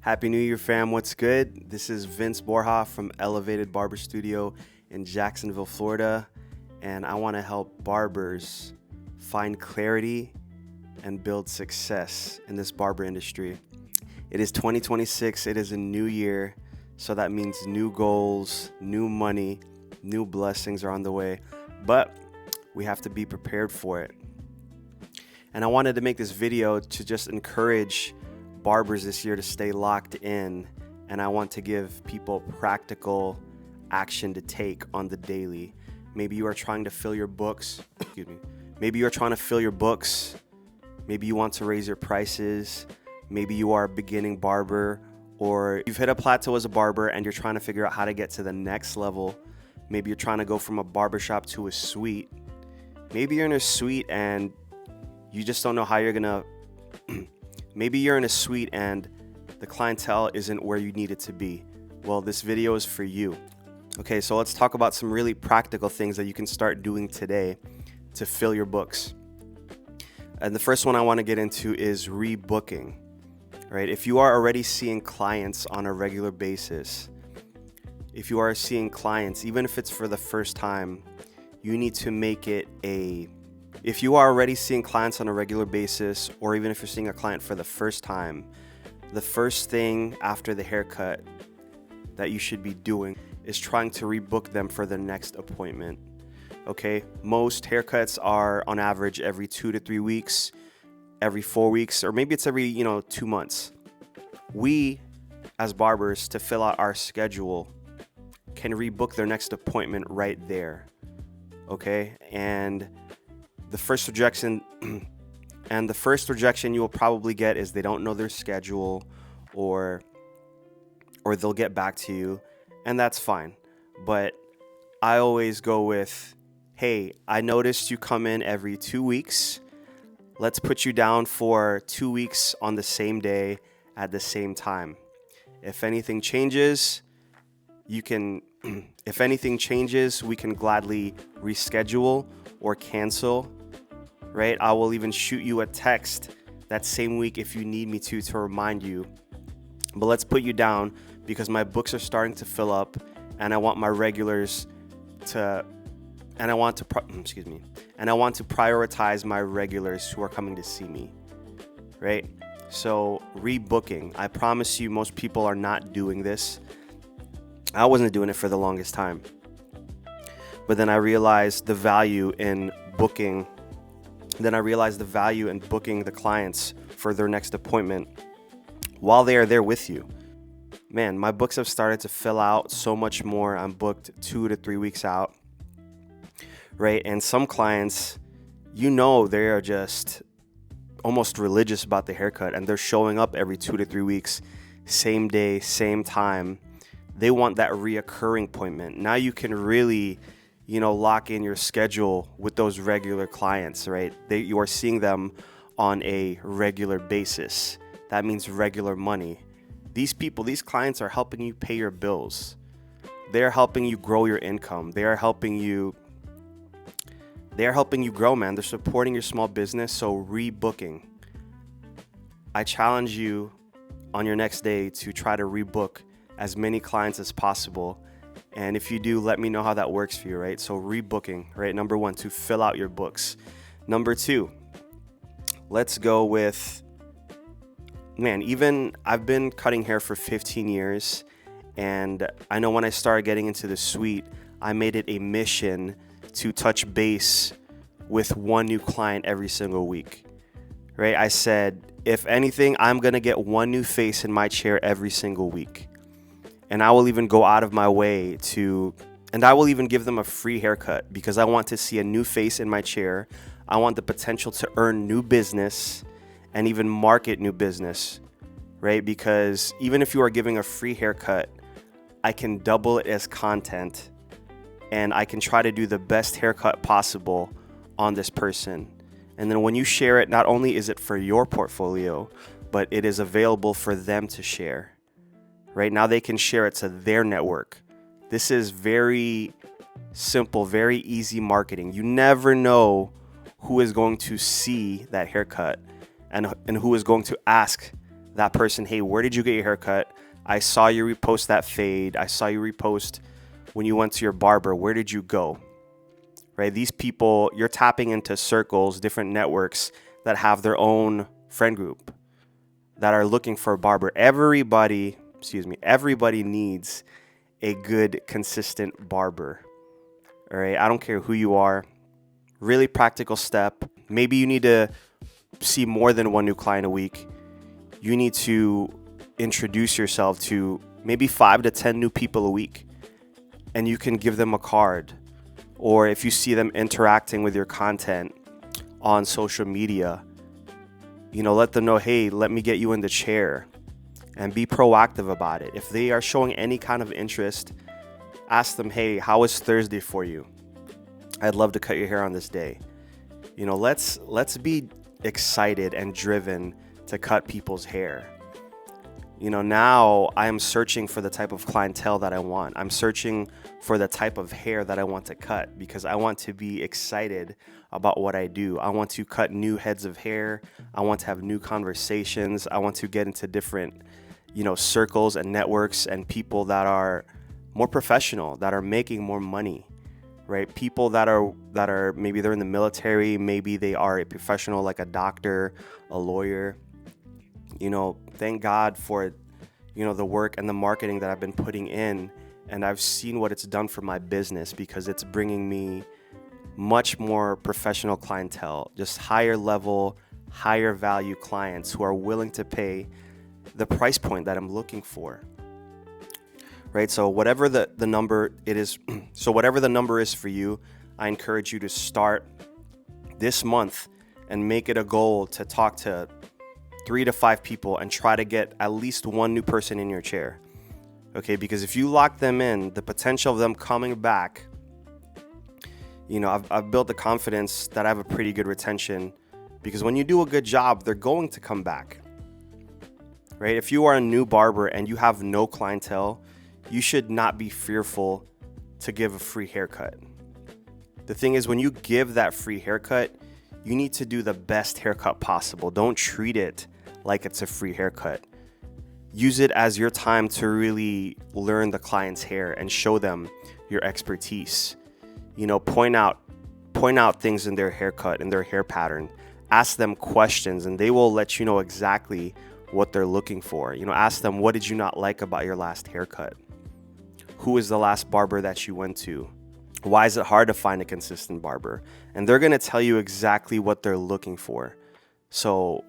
Happy New Year, fam. What's good? This is Vince Borja from Elevated Barber Studio in Jacksonville, Florida, and I want to help barbers find clarity and build success in this barber industry. It is 2026. It is a new year, so that means new goals, new money, new blessings are on the way, but we have to be prepared for it. And I wanted to make this video to just encourage barbers this year to stay locked in, and I want to give people practical action to take on the daily. Maybe you are trying to fill your books. Maybe you are trying to fill your books. Maybe you want to raise your prices. Maybe you are a beginning barber, or you've hit a plateau as a barber and you're trying to figure out how to get to the next level. Maybe you're trying to go from a barbershop to a suite. Maybe you're in a suite and you just don't know how you're gonna maybe you're in a suite and the clientele isn't where you need it to be. Well, this video is for you. Okay, so let's talk about some really practical things that you can start doing today to fill your books. And the first one I want to get into is rebooking. Right? If you are already seeing clients on a regular basis, if you are seeing clients, even if it's for the first time, you need to make it if you are already seeing clients on a regular basis, or even if you're seeing a client for the first time, the first thing after the haircut that you should be doing is trying to rebook them for their next appointment. Okay? Most haircuts are on average every 2 to 3 weeks, every 4 weeks, or maybe it's every, 2 months. We, as barbers, to fill out our schedule, can rebook their next appointment right there. Okay? And the first rejection you will probably get is they don't know their schedule, or they'll get back to you, and that's fine. But I always go with, hey, I noticed you come in every 2 weeks. Let's put you down for 2 weeks on the same day at the same time. If anything changes, we can gladly reschedule or cancel. Right? I will even shoot you a text that same week if you need me to remind you. But let's put you down because my books are starting to fill up, and I want my regulars to, and I want to prioritize my regulars who are coming to see me. Right? So rebooking. I promise you, most people are not doing this. I wasn't doing it for the longest time. But then I realized the value in booking. Then I realized the value in booking the clients for their next appointment while they are there with you. Man, my books have started to fill out so much more. I'm booked 2 to 3 weeks out, right? And some clients, they are just almost religious about the haircut, and they're showing up every 2 to 3 weeks, same day, same time. They want that reoccurring appointment. Now you can really lock in your schedule with those regular clients, right? You are seeing them on a regular basis. That means regular money. These clients are helping you pay your bills. They're helping you grow your income. They are helping you grow, man. They're supporting your small business. So rebooking. I challenge you on your next day to try to rebook as many clients as possible. And if you do, let me know how that works for you, right? So rebooking, right? Number 1, to fill out your books. Number 2, let's go with, I've been cutting hair for 15 years. And I know when I started getting into the suite, I made it a mission to touch base with one new client every single week, right? I said, if anything, I'm going to get one new face in my chair every single week. And I will even go out of my way and I will even give them a free haircut because I want to see a new face in my chair. I want the potential to earn new business and even market new business, right? Because even if you are giving a free haircut, I can double it as content, and I can try to do the best haircut possible on this person. And then when you share it, not only is it for your portfolio, but it is available for them to share. Right now they can share it to their network. This is very simple, very easy marketing. You never know who is going to see that haircut and who is going to ask that person, hey, where did you get your haircut? I saw you repost that fade. I saw you repost when you went to your barber. Where did you go? Right? These people, you're tapping into circles, different networks that have their own friend group that are looking for a barber. Everybody needs a good, consistent barber. All right? I don't care who you are. Really practical step. Maybe you need to see more than one new client a week. You need to introduce yourself to maybe 5 to 10 new people a week, and you can give them a card. Or if you see them interacting with your content on social media, let them know, hey, let me get you in the chair, and be proactive about it. If they are showing any kind of interest, ask them, hey, how is Thursday for you? I'd love to cut your hair on this day. Let's be excited and driven to cut people's hair. Now I am searching for the type of clientele that I want. I'm searching for the type of hair that I want to cut because I want to be excited about what I do. I want to cut new heads of hair. I want to have new conversations. I want to get into different, circles and networks and people that are more professional, that are making more money, right? People that are maybe they're in the military, maybe they are a professional like a doctor, a lawyer. Thank God for, the work and the marketing that I've been putting in, and I've seen what it's done for my business because it's bringing me much more professional clientele, just higher level, higher value clients who are willing to pay the price point that I'm looking for. Right? So whatever the number it is, whatever the number is for you, I encourage you to start this month and make it a goal to talk to 3 to 5 people and try to get at least one new person in your chair. Okay, because if you lock them in, the potential of them coming back, I've built the confidence that I have a pretty good retention, because when you do a good job, they're going to come back. Right? If you are a new barber and you have no clientele, you should not be fearful to give a free haircut. The thing is, when you give that free haircut, you need to do the best haircut possible. Don't treat it like it's a free haircut. Use it as your time to really learn the client's hair and show them your expertise. Point out things in their haircut, in their hair pattern. Ask them questions and they will let you know exactly what they're looking for. Ask them, what did you not like about your last haircut? Who is the last barber that you went to? Why is it hard to find a consistent barber? And they're going to tell you exactly what they're looking for. So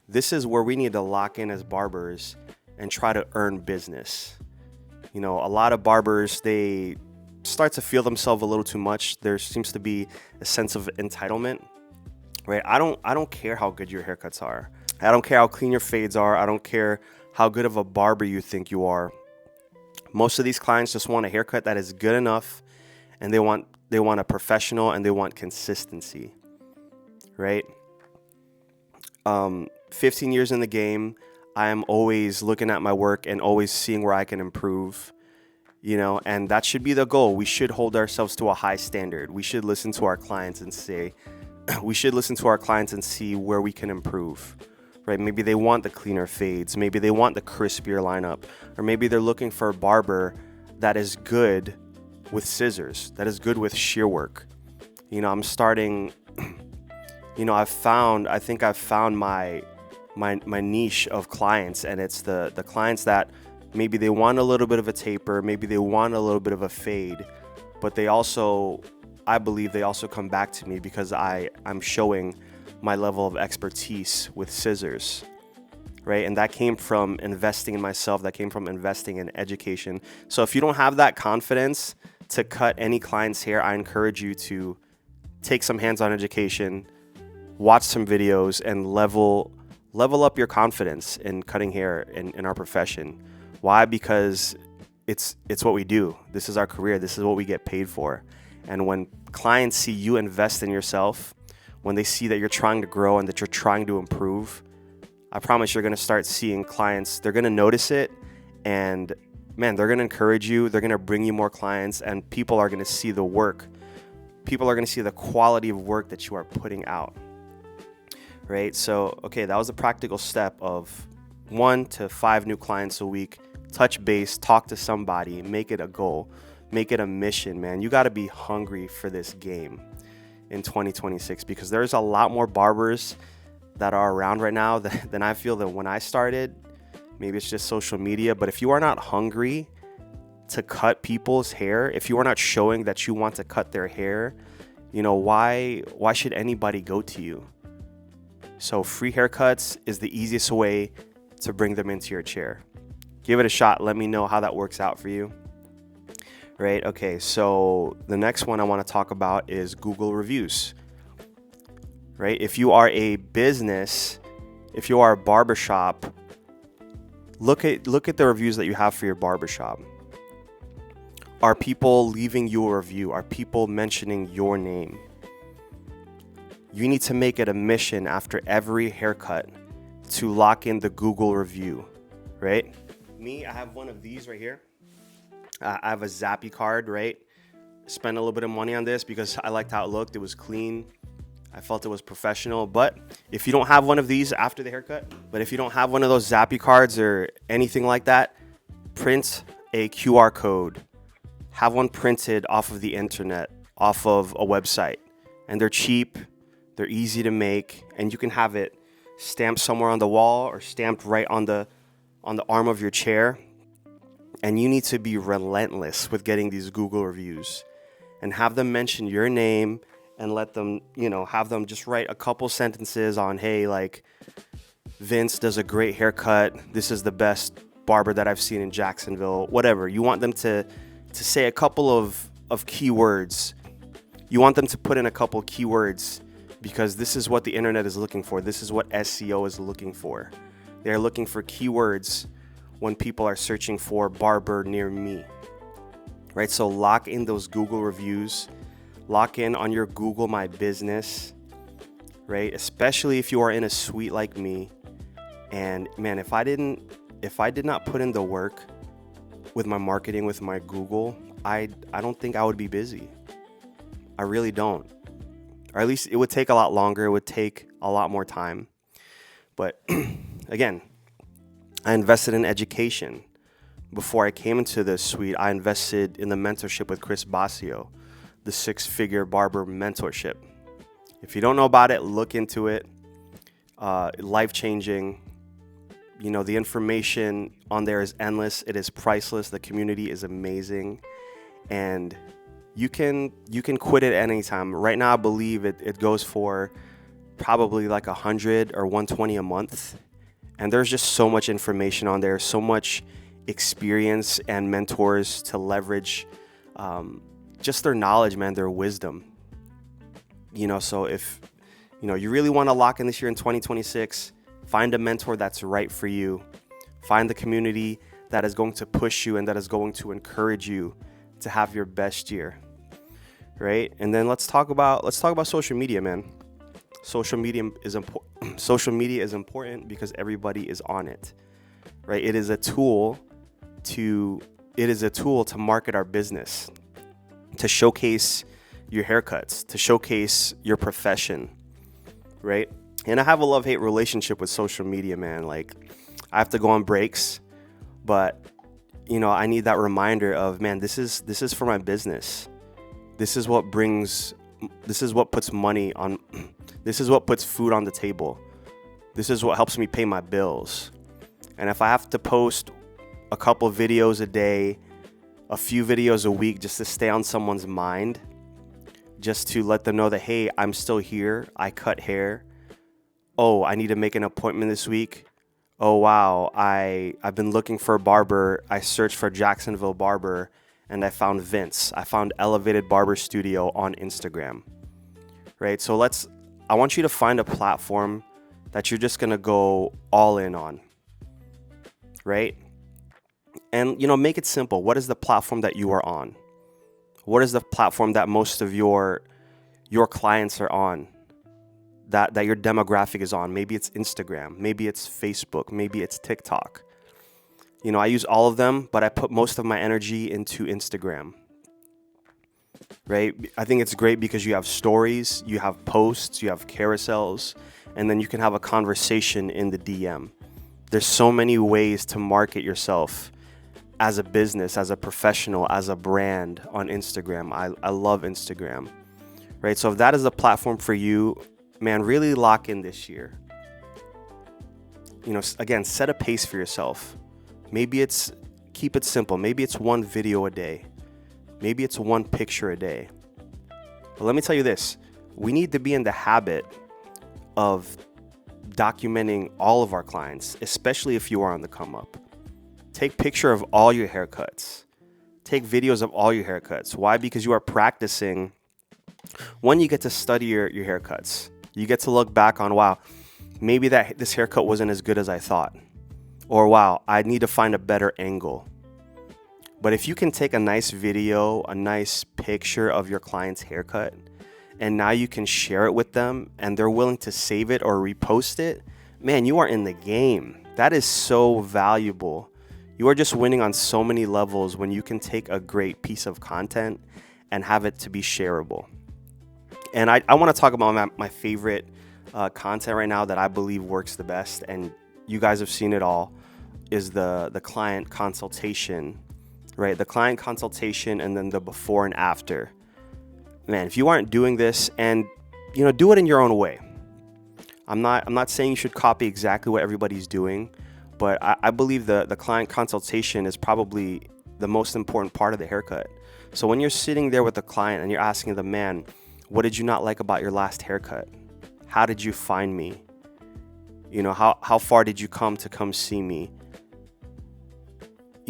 this is where we need to lock in as barbers and try to earn business. A lot of barbers, they start to feel themselves a little too much. There seems to be a sense of entitlement, right? I don't care how good your haircuts are. I don't care how clean your fades are. I don't care how good of a barber you think you are. Most of these clients just want a haircut that is good enough, and they want a professional, and they want consistency, right? 15 years in the game, I am always looking at my work and always seeing where I can improve, and that should be the goal. We should hold ourselves to a high standard. We should listen to our clients and see where we can improve, right? Maybe they want the cleaner fades. Maybe they want the crispier lineup, or maybe they're looking for a barber that is good with scissors, that is good with shear work. I'm starting, I've found my niche of clients, and it's the clients that maybe they want a little bit of a taper, maybe they want a little bit of a fade, but I believe they also come back to me because I'm showing my level of expertise with scissors, right? And that came from investing in myself, that came from investing in education. So if you don't have that confidence to cut any client's hair, I encourage you to take some hands-on education, watch some videos, and level up your confidence in cutting hair in our profession. Why? Because it's what we do. This is our career. This is what we get paid for. And when clients see you invest in yourself, when they see that you're trying to grow and that you're trying to improve, I promise you're going to start seeing clients. They're going to notice it, and man, they're going to encourage you. They're going to bring you more clients, and people are going to see the work. People are going to see the quality of work that you are putting out, right? So, okay, that was a practical step of 1 to 5 new clients a week, touch base, talk to somebody, make it a goal, make it a mission, man. You got to be hungry for this game in 2026 because there's a lot more barbers that are around right now than I feel that when I started. Maybe it's just social media, but if you are not hungry to cut people's hair, if you are not showing that you want to cut their hair, why should anybody go to you? So free haircuts is the easiest way to bring them into your chair. Give it a shot. Let me know how that works out for you. Right? Okay, so the next one I want to talk about is Google reviews. Right? If you are a business, if you are a barbershop, look at the reviews that you have for your barbershop. Are people leaving you a review? Are people mentioning your name? You need to make it a mission after every haircut to lock in the Google review, right? Me, I have one of these right here. I have a Zappy card, right? Spent a little bit of money on this because I liked how it looked. It was clean. I felt it was professional. But if you don't have one of these after the haircut, if you don't have one of those Zappy cards or anything like that, print a QR code. Have one printed off of the internet, off of a website. And they're cheap, they're easy to make, and you can have it stamped somewhere on the wall or stamped right on the arm of your chair. And you need to be relentless with getting these Google reviews and have them mention your name and let them, have them just write a couple sentences on, hey, like, Vince does a great haircut. This is the best barber that I've seen in Jacksonville, whatever. You want them to say a couple of keywords. You want them to put in a couple keywords because this is what the internet is looking for. This is what SEO is looking for. They're looking for keywords when people are searching for barber near me, right? So lock in those Google reviews, lock in on your Google My Business, right? Especially if you are in a suite like me. And man, if I did not put in the work with my marketing, with my Google, I don't think I would be busy. I really don't. Or at least it would take a lot longer. It would take a lot more time. But again, I invested in education. Before I came into this suite, I invested in the mentorship with Chris Basio, the 6-figure barber mentorship. If you don't know about it, look into it. Life-changing. The information on there is endless. It is priceless. The community is amazing. And you can quit it anytime. Right now, I believe it goes for probably like $100 or $120 a month. And there's just so much information on there, so much experience and mentors to leverage just their knowledge, man, their wisdom. So if, you really want to lock in this year in 2026, find a mentor that's right for you. Find the community that is going to push you and that is going to encourage you to have your best year, right? And then let's talk about social media, man. Social media is important. Social media is important because everybody is on it, right? It is a tool to market our business, to showcase your haircuts, to showcase your profession, right? And I have a love-hate relationship with social media, man. Like, I have to go on breaks, but I need that reminder of, man, this is for my business. This is what puts money on. This is what puts food on the table. This is what helps me pay my bills. And if I have to post a couple videos a day, a few videos a week just to stay on someone's mind, just to let them know that, hey, I'm still here. I cut hair. Oh, I need to make an appointment this week. Oh, wow, I've been looking for a barber. I searched for Jacksonville barber and I found Vince. I found Elevated Barber Studio on Instagram, right? So I want you to find a platform that you're just going to go all in on, right? And, make it simple. What is the platform that you are on? What is the platform that most of your clients are on? That your demographic is on. Maybe it's Instagram, maybe it's Facebook, maybe it's TikTok. I use all of them, but I put most of my energy into Instagram, right? I think it's great because you have stories, you have posts, you have carousels, and then you can have a conversation in the DM. There's so many ways to market yourself as a business, as a professional, as a brand on Instagram. I love Instagram, right? So if that is a platform for you, man, really lock in this year. Again, set a pace for yourself. Maybe keep it simple. Maybe it's one video a day. Maybe it's one picture a day. But let me tell you this, we need to be in the habit of documenting all of our clients, especially if you are on the come up. Take picture of all your haircuts. Take videos of all your haircuts. Why? Because you are practicing. One, you get to study your haircuts. You get to look back on, wow, maybe this haircut wasn't as good as I thought. Or wow, I need to find a better angle. But if you can take a nice video, a nice picture of your client's haircut, and now you can share it with them and they're willing to save it or repost it, man, you are in the game. That is so valuable. You are just winning on so many levels when you can take a great piece of content and have it to be shareable. And I want to talk about my favorite content right now that I believe works the best, and you guys have seen it all, is the client consultation, right? The client consultation and then the before and after. Man, if you aren't doing this, and do it in your own way. I'm not saying you should copy exactly what everybody's doing, but I believe the client consultation is probably the most important part of the haircut. So when you're sitting there with the client and you're asking the man, what did you not like about your last haircut? How did you find me? How far did you come see me?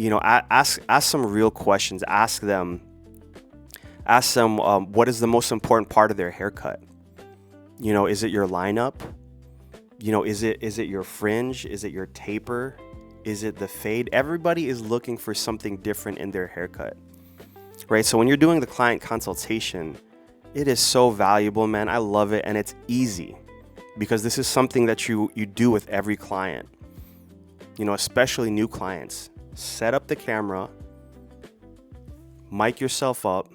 Ask some real questions. Ask them what is the most important part of their haircut? Is it your lineup? Is it your fringe? Is it your taper? Is it the fade? Everybody is looking for something different in their haircut, right? So when you're doing the client consultation, it is so valuable, man. I love it, and it's easy because this is something that you do with every client, especially new clients. Set up the camera, mic yourself up,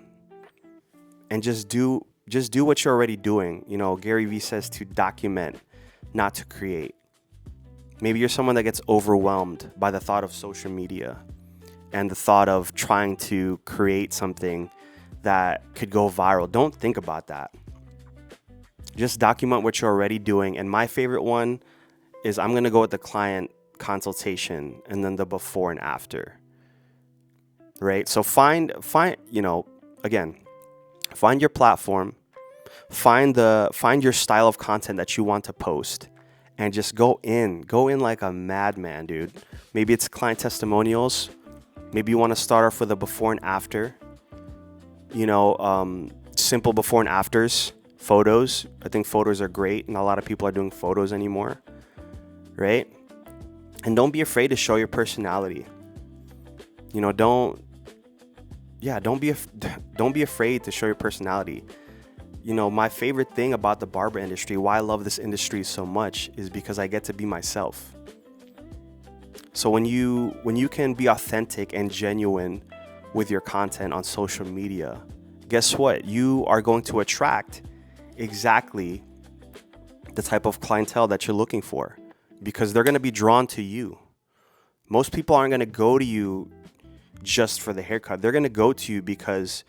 and just do what you're already doing. Gary Vee says to document, not to create. Maybe you're someone that gets overwhelmed by the thought of social media and the thought of trying to create something that could go viral. Don't think about that. Just document what you're already doing. And my favorite one is I'm going to go with the client consultation and then the before and after. Right? So find your platform, find your style of content that you want to post, and just go in like a madman, dude. Maybe it's client testimonials. Maybe you want to start off with a before and after. Simple before and afters, photos. I think photos are great, and a lot of people are doing photos anymore, right? And don't be afraid to show your personality. Don't be afraid to show your personality. My favorite thing about the barber industry, why I love this industry so much, is because I get to be myself. So when you can be authentic and genuine with your content on social media, guess what? You are going to attract exactly the type of clientele that you're looking for, because they're going to be drawn to you. Most people aren't going to go to you just for the haircut. They're going to go to you because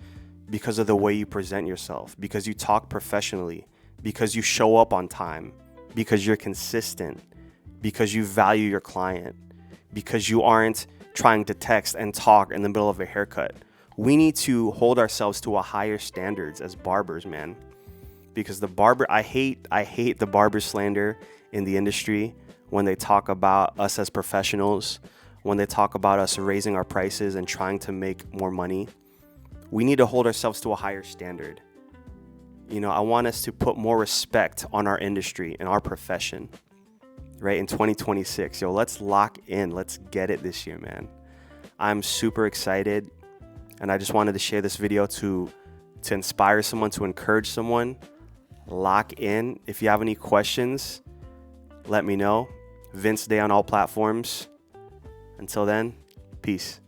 of the way you present yourself, because you talk professionally, because you show up on time, because you're consistent, because you value your client, because you aren't trying to text and talk in the middle of a haircut. We need to hold ourselves to a higher standards as barbers, man. Because I hate the barber slander in the industry when they talk about us as professionals, when they talk about us raising our prices and trying to make more money. We need to hold ourselves to a higher standard. I want us to put more respect on our industry and our profession, right? In 2026, let's lock in. Let's get it this year, man. I'm super excited, and I just wanted to share this video to inspire someone, to encourage someone. Lock in. If you have any questions, let me know. Vince Day on all platforms. Until then, peace.